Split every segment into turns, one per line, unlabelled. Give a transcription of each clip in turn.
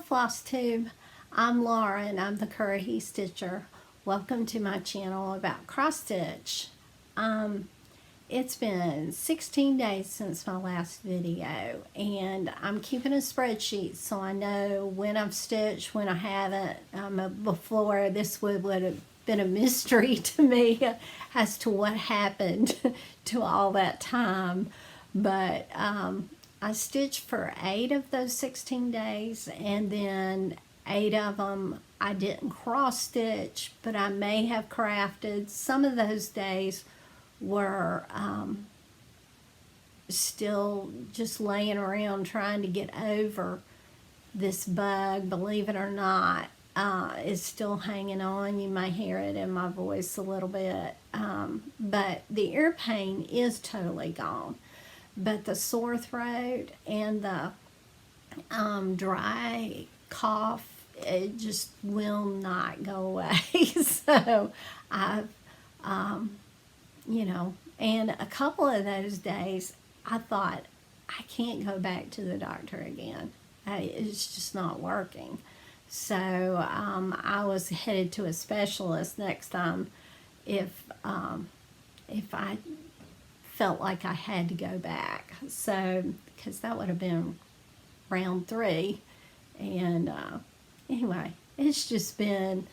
Flosstube. I'm Laura and I'm the Curry Stitcher. Welcome to my channel about cross stitch. It's been 16 days since my last video and I'm keeping a spreadsheet so I know when I've stitched, when I haven't. Before this would have been a mystery to me as to what happened to all that time. But I stitched for 8 of those 16 days, and then 8 of them I didn't cross stitch, but I may have crafted. Some of those days were still just laying around trying to get over this bug. Believe it or not, it's still hanging on. You may hear it in my voice a little bit, but the ear pain is totally gone. But the sore throat and the dry cough, it just will not go away. So I've, and a couple of those days I thought, I can't go back to the doctor again. It's just not working. So I was headed to a specialist next time if I felt like I had to go back. So, because that would have been round 3. And anyway, it's just been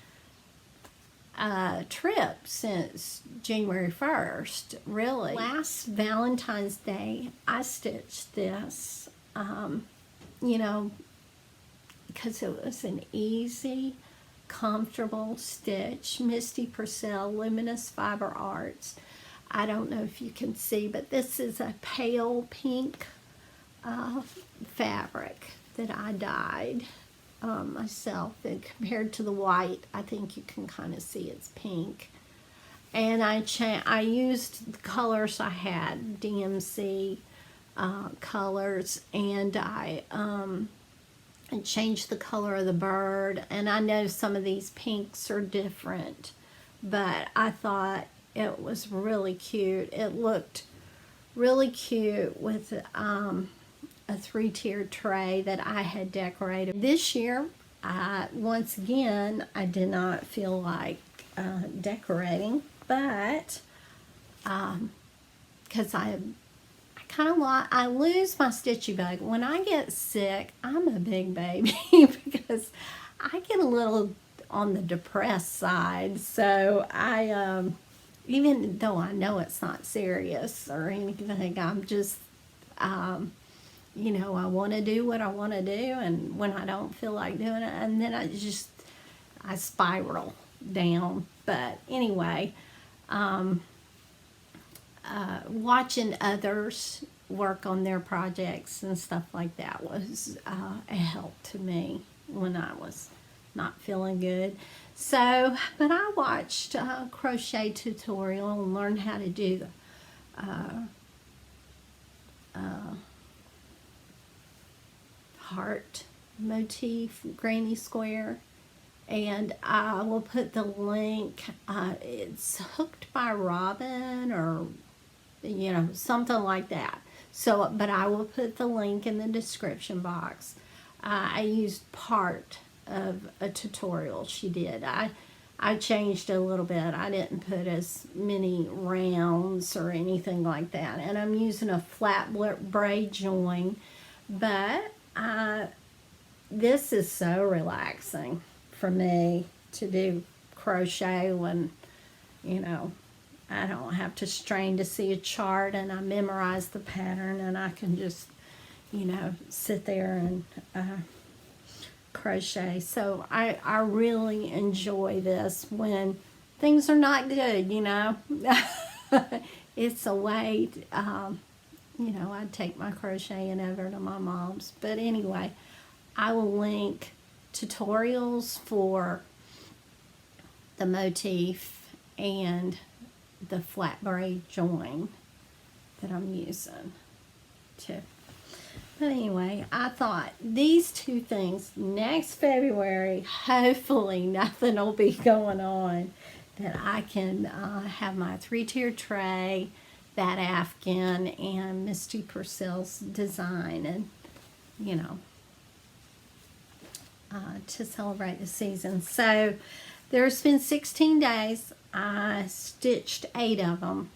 a trip since January 1st, really. Last Valentine's Day, I stitched this, because it was an easy, comfortable stitch. Misty Purcell Luminous Fiber Arts. I don't know if you can see, but this is a pale pink fabric that I dyed myself. And compared to the white, I think you can kind of see it's pink. And I used the colors I had, DMC colors, and I changed the color of the bird. And I know some of these pinks are different, but I thought it was really cute. It looked really cute with a 3-tiered tray that I had decorated. This year, once again, I did not feel like decorating, but because I lose my stitchy bug. When I get sick, I'm a big baby because I get a little on the depressed side. So even though I know it's not serious or anything, I'm just, I want to do what I want to do, and when I don't feel like doing it, and then I spiral down. But anyway, watching others work on their projects and stuff like that was a help to me when I was not feeling good. So, but I watched a crochet tutorial and learned how to do the heart motif, granny square, and I will put the link. It's Hooked by Robin or something like that. So, but I will put the link in the description box. I used part of a tutorial she did. I changed a little bit. I didn't put as many rounds or anything like that. And I'm using a flat braid join, but this is so relaxing for me to do crochet when, I don't have to strain to see a chart, and I memorize the pattern, and I can just, sit there and crochet. So I really enjoy this when things are not good, It's a way to, I'd take my crocheting over to my mom's. But anyway, I will link tutorials for the motif and the flat braid join that I'm using too. But anyway, I thought these 2 things, next February, hopefully nothing will be going on, that I can have my 3-tiered tray, that Afghan, and Misty Purcell's design, and to celebrate the season. So there's been 16 days. I stitched 8 of them.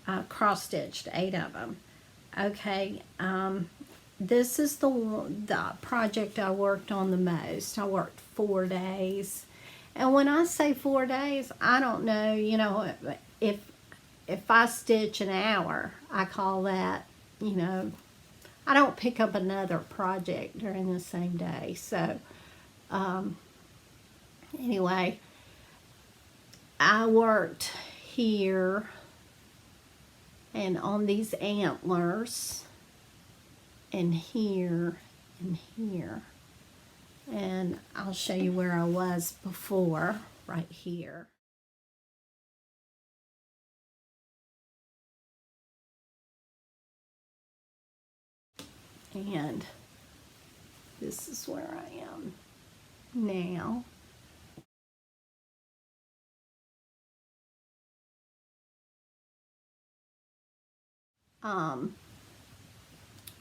I cross-stitched 8 of them. Okay, this is the project I worked on the most. I worked 4 days. And when I say 4 days, I don't know, you know, if I stitch an hour, I call that, you know, I don't pick up another project during the same day. So, anyway, I worked here and on these antlers and here and here. And I'll show you where I was before, right here. And this is where I am now.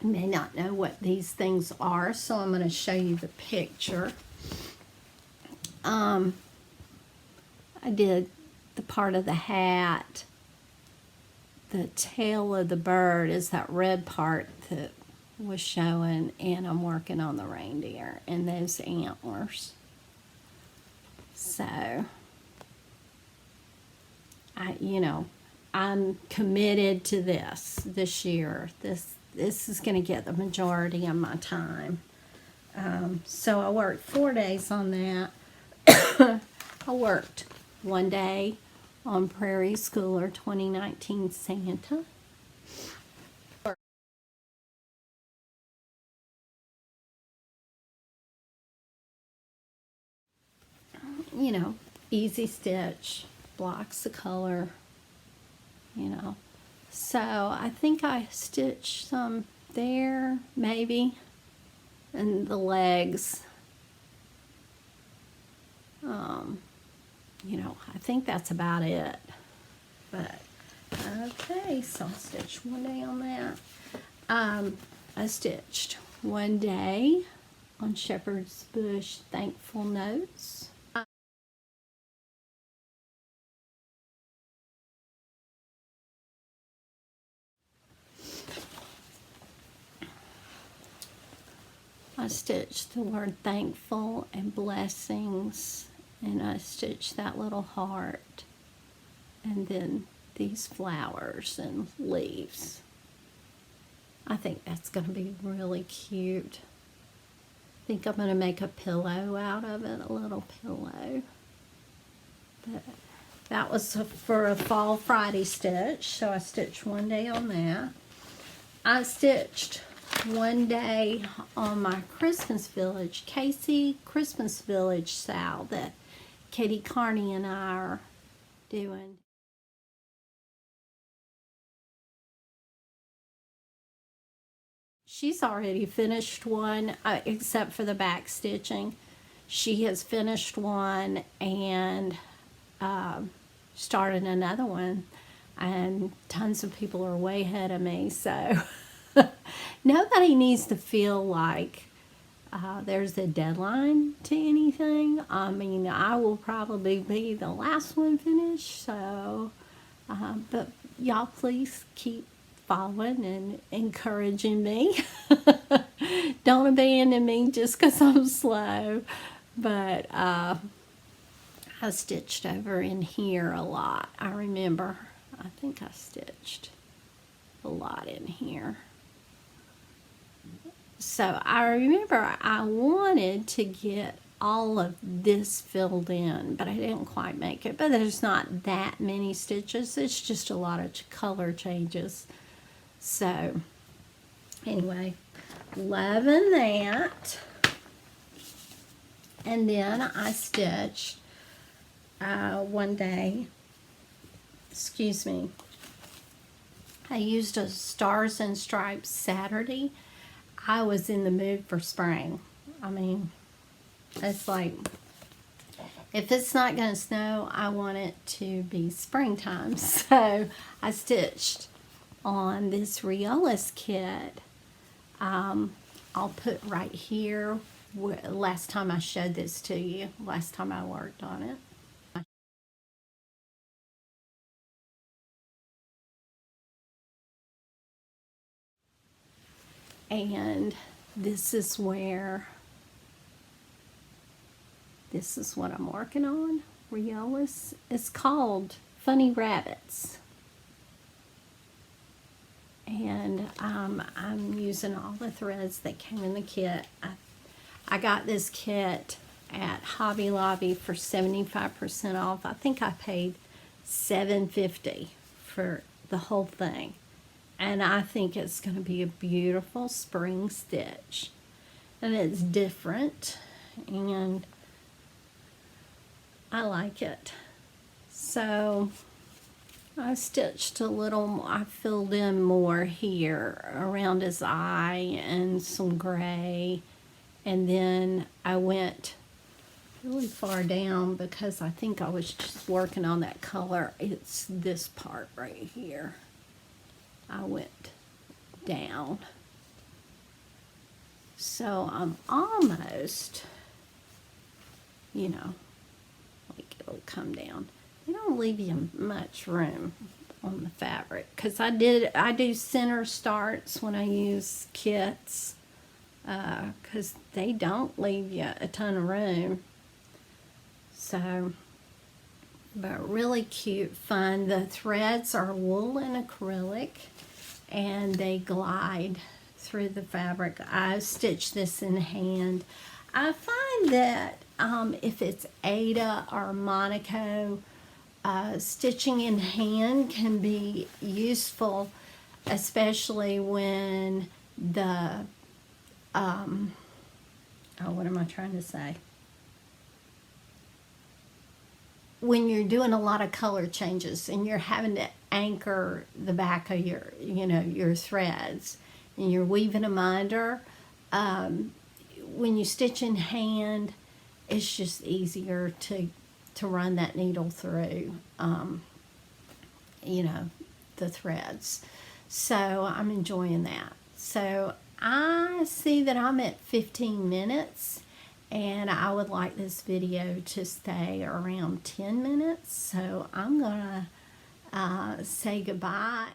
You may not know what these things are, so I'm going to show you the picture. I did the part of the hat. The tail of the bird is that red part that was showing, and I'm working on the reindeer and those antlers. So, I'm committed to this year. This is going to get the majority of my time. So I worked 4 days on that. I worked 1 day on Prairie Schooler 2019 Santa. You know, easy stitch, blocks of color, you know. So I think I stitched some there, maybe, and the legs. You know, I think that's about it. But, okay, so I'll stitch 1 day on that. I stitched 1 day on Shepherd's Bush Thankful Notes. I stitched the word thankful and blessings, and I stitched that little heart, and then these flowers and leaves. I think that's going to be really cute. I think I'm going to make a pillow out of it, a little pillow. But that was for a Fall Friday stitch, so I stitched 1 day on that. I stitched 1 day on my Christmas Village, kcchristmasvillagesal that Katie Carney and I are doing. She's already finished one, except for the back stitching. She has finished one and started another one, and tons of people are way ahead of me, so nobody needs to feel like there's a deadline to anything. I mean, I will probably be the last one finished, so but y'all please keep following and encouraging me. Don't abandon me just because I'm slow. But I stitched over in here a lot. I remember, I think I stitched a lot in here. So I remember I wanted to get all of this filled in, but I didn't quite make it. But there's not that many stitches. It's just a lot of color changes. So anyway, loving that. And then I stitched 1 day, excuse me, I used a Stars and Stripes Saturday. I was in the mood for spring. I mean, it's like, if it's not going to snow, I want it to be springtime. So I stitched on this Riolas kit. I'll put right here last time I showed this to you, last time I worked on it. And this is what I'm working on. Riolis. It's called Funny Rabbits. And I'm using all the threads that came in the kit. I got this kit at Hobby Lobby for 75% off. I think I paid $7.50 for the whole thing. And I think it's going to be a beautiful spring stitch. And it's different. And I like it. So I stitched a little, I filled in more here around his eye and some gray. And then I went really far down because I think I was just working on that color. It's this part right here. I went down. So I'm almost, you know, like it'll come down. They don't leave you much room on the fabric because I do center starts when I use kits because they don't leave you a ton of room. So, but really cute, fun. The threads are wool and acrylic and they glide through the fabric. I stitched this in hand. I find that if it's Aida or Monaco, stitching in hand can be useful, especially when the, what am I trying to say? When you're doing a lot of color changes and you're having to anchor the back of your, your threads and you're weaving them under, when you stitch in hand, it's just easier to run that needle through, the threads. So I'm enjoying that. So I see that I'm at 15 minutes and I would like this video to stay around 10 minutes. So I'm gonna say goodbye.